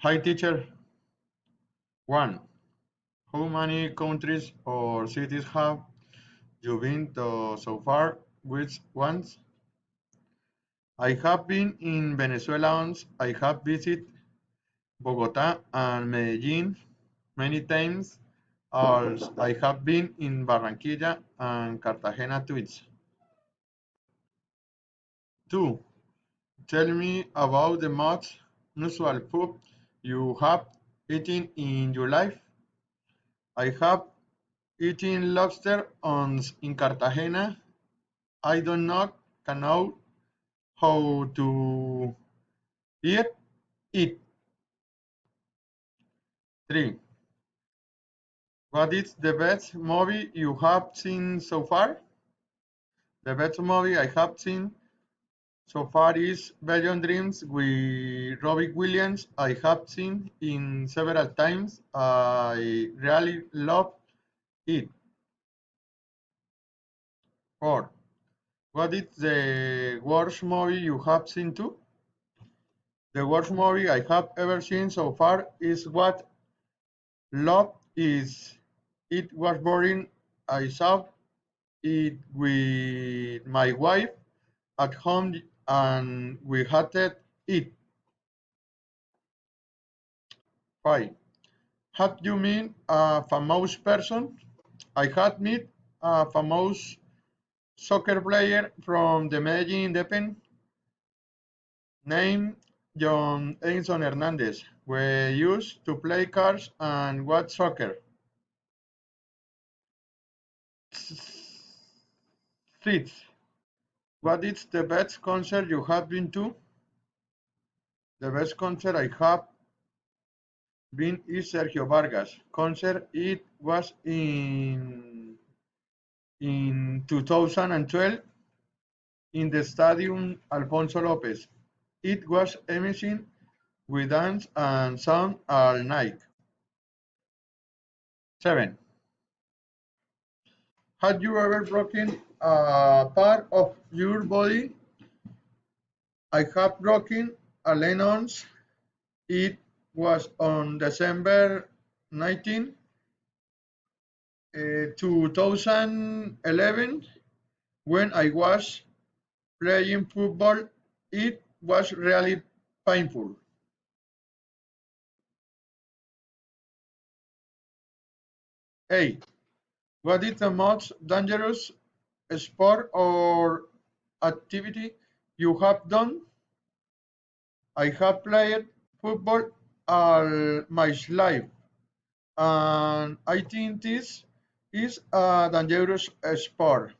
Hi teacher. 1. How many countries or cities have you been to so far? Which ones? I have been in Venezuela once. I have visited Bogota and Medellin many times. Also, I have been in Barranquilla and Cartagena twice. 2. Tell me about the most unusual food you have eaten in your life. I have eaten lobster on in Cartagena. I don't know how to eat it. 3. What is the best movie you have seen so far? The best movie I have seen so far is Beyond Dreams with Robbie Williams. I have seen it several times. I really love it. 4. What is the worst movie you have seen too? The worst movie I have ever seen so far is What Love Is. It was boring. I saw it with my wife at home and we hated it. 5. Have you met a famous person? I had met a famous soccer player from the Medellin Independent named John Edison Hernandez. We used to play cards and watch soccer. 6. What is the best concert you have been to? The best concert I have been is Sergio Vargas concert. It was in 2012 in the Stadium Alfonso Lopez. It was amazing. We danced and sang all night. 7. Had you ever broken a part of your body? I have broken a leg once. It was on December 19, 2011 when I was playing football. It was really painful. 8. What is the most dangerous sport or activity you have done? I have played football all my life, and I think this is a dangerous sport.